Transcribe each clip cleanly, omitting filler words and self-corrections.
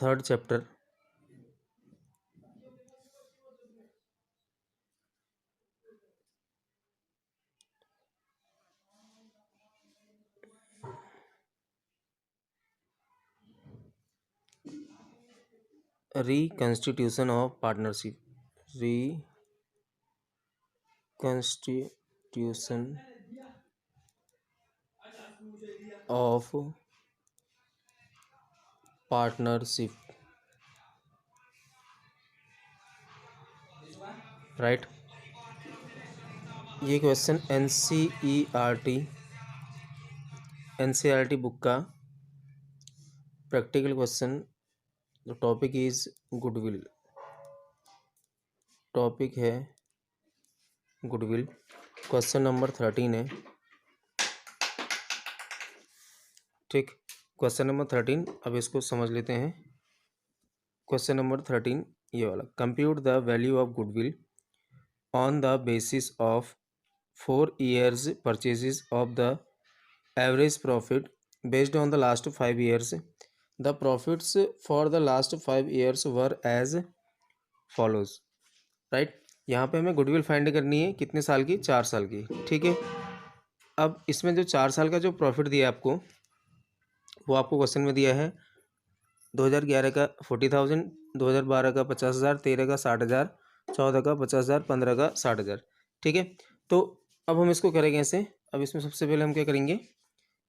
Third chapter reconstitution of partnership, reconstitution of partnership, right. ये question NCERT book का practical question. The topic is goodwill, topic है goodwill. Question number 13 है, ठीक। Question number 13, अब इसको समझ लेते हैं। क्वेश्चन नंबर 13 ये वाला, compute the value of goodwill on the basis of 4 years purchases of the average profit based on the last 5 years। The profits for the last 5 years were as follows, right. यहाँ पे हमें goodwill find करनी है, कितने साल की, 4 साल की, ठीक है। अब इसमें जो 4 साल का जो प्रॉफिट दिया है आपको, वो आपको क्वेश्चन में दिया है 2011 का 40,000, 2012 का 50,000, 13 का 60,000, 14 का 50,000, 15 का 60,000, ठीक है। तो अब हम इसको करेंगे ऐसे। अब इसमें सबसे पहले हम क्या करेंगे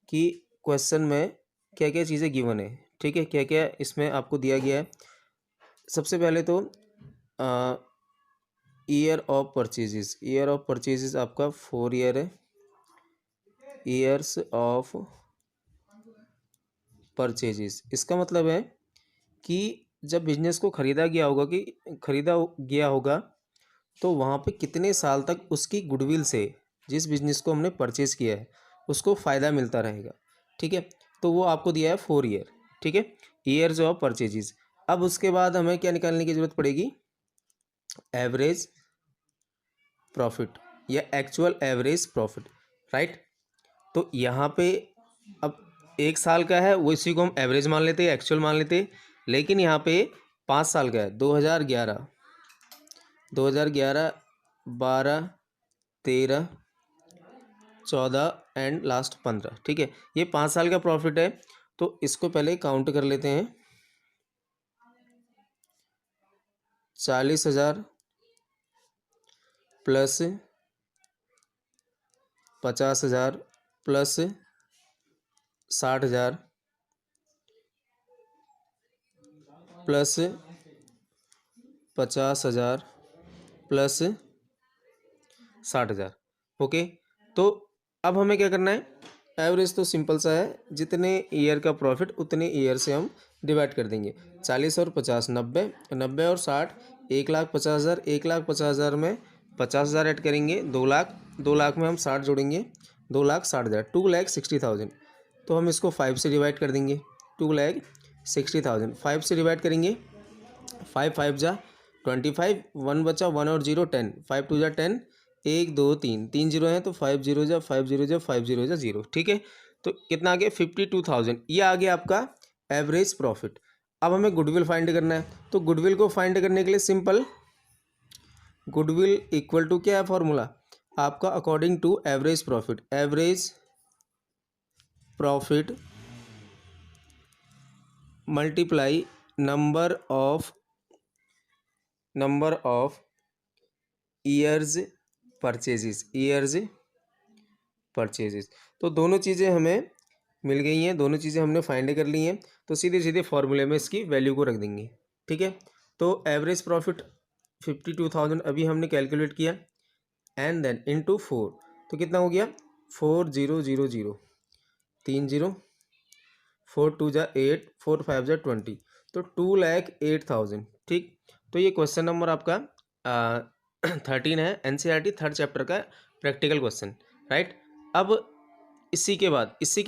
कि क्वेश्चन में क्या क्या चीज़ें गिवन है, ठीक है, क्या क्या इसमें आपको दिया गया है। सबसे पहले तो year of purchases, year of purchases आपका 4 year है। ईयर्स ऑफ परचेजेस, इसका मतलब है कि जब बिजनेस को खरीदा गया होगा तो वहाँ पे कितने साल तक उसकी गुडविल से, जिस बिजनेस को हमने परचेज किया है, उसको फ़ायदा मिलता रहेगा, ठीक है। तो वो आपको दिया है 4 year, ठीक है, ईयर्स ऑफ परचेजेस। अब उसके बाद हमें क्या निकालने की ज़रूरत पड़ेगी, एवरेज प्रॉफिट या एक्चुअल एवरेज प्रॉफिट, राइट। तो यहाँ पे अब 1 साल का है, वो इसी को हम एवरेज मान लेते हैं, एक्चुअल मान लेते हैं। लेकिन यहाँ पे 5 साल का है, 2011, 12, 13, 14 एंड लास्ट 15, ठीक है। ये 5 साल का प्रॉफिट है, तो इसको पहले काउंट कर लेते हैं। 40,000 plus 50,000 plus 60,000 plus 50,000 plus 60,000, okay. तो अब हमें क्या करना है, एवरेज तो सिंपल सा है, जितने ईयर का प्रॉफिट उतने ईयर से हम डिवाइड कर देंगे। 40 और 50 90, 90 और 60 1,50,000, 1,50,000 में 50,000 ऐड करेंगे, 2 लाख, 2 लाख में हम 60 जोड़ेंगे, 2,60,000, 2,60,000। तो हम इसको 5 से डिवाइड कर देंगे, 2,60,000 5 से डिवाइड करेंगे, 5 5 जा 25, 1 बचा, 1 और 0 10, 5 2 जा 10, 1 2 3 3 जीरो हैं, तो 5 0 जा 5 0 जा 5 0 जा 0, ठीक है। तो कितना आ गया, 52,000, ये आ गया आपका एवरेज प्रॉफिट। अब हमें गुडविल फाइंड करना है, तो गुडविल को फाइंड करने के लिए सिंपल, गुडविल इक्वल टू क्या है फॉर्मूला आपका, according to average profit, average profit multiply number of years purchases, तो दोनों चीज़ें हमें मिल गई हैं, दोनों चीज़ें हमने फाइंड कर ली हैं। तो सीधे सीधे फॉर्मूले में इसकी वैल्यू को रख देंगे, ठीक है। तो एवरेज प्रॉफिट 52,000 अभी हमने कैलकुलेट किया, एंड देन इनटू 4, तो कितना हो गया, 4000, 3 0, 4 2 जा 8, 4 5 जा 20, तो 2,08,000, ठीक। तो ये क्वेश्चन नंबर आपका 13 है, एनसीईआरटी थर्ड चैप्टर का प्रैक्टिकल क्वेश्चन, राइट। अब इसी के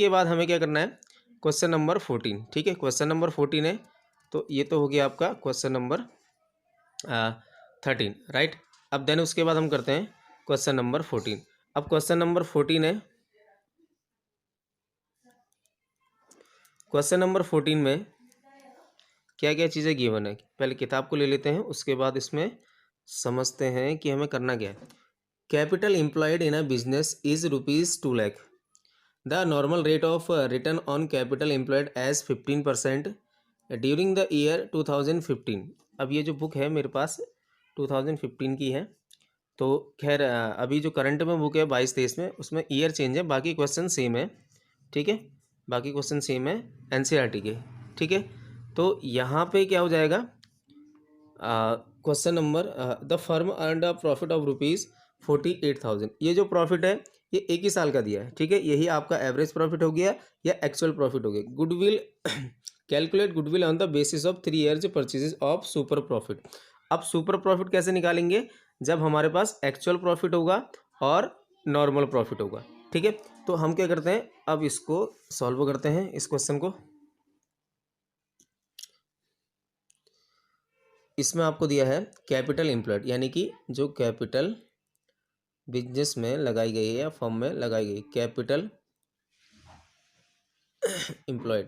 बाद हमें क्या करना है, क्वेश्चन नंबर 14, ठीक है, क्वेश्चन नंबर 14 है। तो ये तो हो गया आपका क्वेश्चन नंबर 13, राइट। अब देन उसके बाद हम करते हैं क्वेश्चन नंबर 14। अब क्वेश्चन नंबर 14 है, क्वेश्चन नंबर 14 में क्या क्या चीज़ें गिवन है। पहले किताब को ले लेते हैं, उसके बाद इसमें समझते हैं कि हमें करना क्या है। Capital employed in a business is ₹2 lakh. The normal rate of return on capital employed as 15% during the year 2015। अब ये जो बुक है मेरे पास 2015 की है, तो खैर अभी जो करंट में बुक है 22-23 में, उसमें ईयर चेंज है, बाकी क्वेश्चन सेम है। ठीक है, बाकी क्वेश्चन सेम है एनसीईआरटी के। ठीक है, तो यहाँ पे क्या हो जाएगा, question number the firm earned a profit of ₹48,000। ये जो प्रॉफिट है ये एक ही साल का दिया है। ठीक है, यही आपका एवरेज प्रॉफिट हो गया या एक्चुअल प्रॉफिट हो गया। Goodwill calculate goodwill on the basis of 3 years purchases of super profit. अब सुपर प्रॉफिट कैसे निकालेंगे, जब हमारे पास एक्चुअल प्रॉफिट होगा और नॉर्मल प्रॉफिट होगा। ठीक है, तो हम क्या करते हैं, अब इसको सॉल्व करते हैं इस क्वेश्चन को। इसमें आपको दिया है कैपिटल एम्प्लॉयड, यानी कि जो कैपिटल बिजनेस में लगाई गई है या फर्म में लगाई गई, कैपिटल एम्प्लॉयड।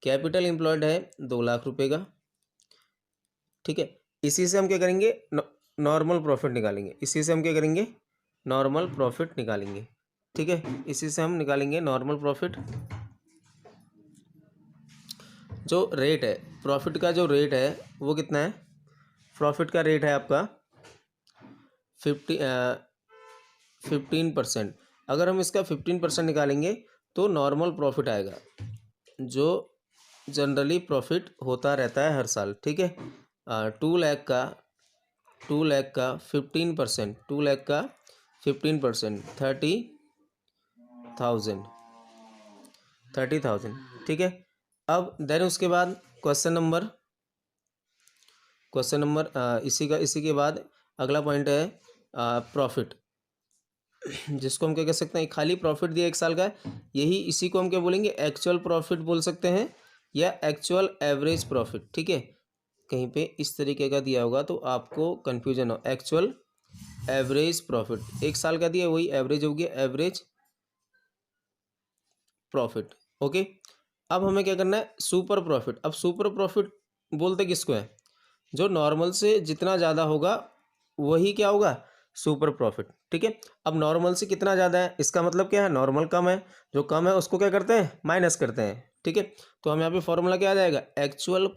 कैपिटल एम्प्लॉयड है 2 लाख रुपए का। ठीक है, इसी से हम क्या करेंगे, नॉर्मल प्रॉफिट निकालेंगे। इसी से हम क्या करेंगे, नॉर्मल प्रॉफिट निकालेंगे। ठीक है, इसी से हम निकालेंगे नॉर्मल प्रॉफिट। जो रेट है प्रॉफिट का, जो रेट है वो कितना है, प्रॉफिट का रेट है आपका 15%। अगर हम इसका 15% निकालेंगे तो नॉर्मल प्रॉफिट आएगा, जो जनरली प्रॉफिट होता रहता है हर साल। ठीक है, 2 लाख का 15%, 2 लाख का 15%, 30,000। ठीक है, अब देन उसके बाद क्वेश्चन नंबर इसी के बाद अगला पॉइंट है प्रॉफिट, जिसको हम क्या कह सकते हैं, खाली प्रॉफिट दिया एक साल का, यही इसी को हम क्या बोलेंगे, एक्चुअल प्रॉफिट बोल सकते हैं या एक्चुअल एवरेज प्रॉफिट। ठीक है, कहीं पे इस तरीके का दिया होगा तो आपको कन्फ्यूजन हो, एक्चुअल एवरेज प्रॉफिट एक साल का दिया, वही एवरेज हो गया, एवरेज प्रॉफिट। ओके, अब हमें क्या करना है, सुपर प्रॉफिट। अब सुपर प्रॉफिट बोलते किसको है, जो नॉर्मल से जितना ज़्यादा होगा वही क्या होगा, सुपर प्रॉफिट। ठीक है, अब नॉर्मल से कितना ज़्यादा है, इसका मतलब क्या है, नॉर्मल कम है, जो कम है उसको क्या करते हैं, माइनस करते हैं। ठीक है, तो हम यहाँ पे फॉर्मूला क्या आ जाएगा, actual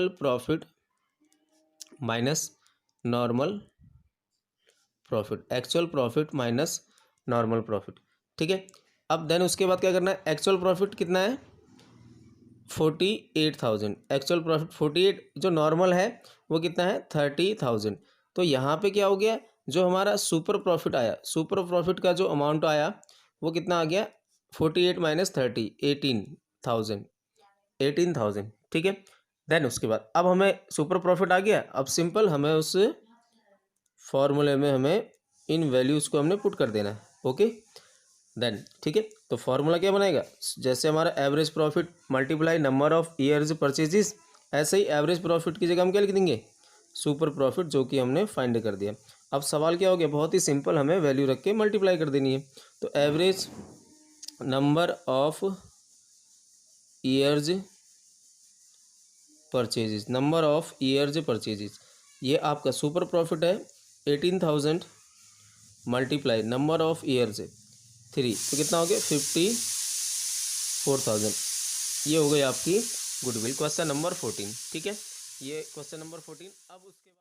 profit minus normal profit, actual profit minus normal profit. ठीक है, अब देन उसके बाद क्या करना है, एक्चुअल प्रॉफिट कितना है, 48,000। एक्चुअल प्रॉफिट 48, जो नॉर्मल है वो कितना है, 30,000। तो यहाँ पे क्या हो गया, जो हमारा सुपर प्रॉफिट आया, सुपर प्रॉफिट का जो अमाउंट आया वो कितना आ गया, 48 माइनस 30, 18,000। ठीक है, देन उसके बाद अब हमें सुपर प्रॉफिट आ गया। अब सिंपल हमें उस फॉर्मूले में हमें इन वैल्यूज़ को हमने पुट कर देना है। ओके, देन ठीक है, तो फॉर्मूला क्या बनेगा, जैसे हमारा average profit multiply number of years purchases, ऐसे ही एवरेज प्रॉफिट की जगह हम क्या लिख देंगे, सुपर प्रॉफिट, जो कि हमने फाइंड कर दिया। अब सवाल क्या हो गया, बहुत ही सिंपल, हमें वैल्यू रख के मल्टीप्लाई कर देनी है। तो average number of years purchases, number of years purchases, ये आपका सुपर प्रॉफिट है 18,000 मल्टीप्लाई नंबर ऑफ ईयर्स 3, तो कितना हो गया, 54,000। ये हो गई आपकी गुडविल, क्वेश्चन नंबर 14। ठीक है, ये क्वेश्चन नंबर 14। अब उसके बाद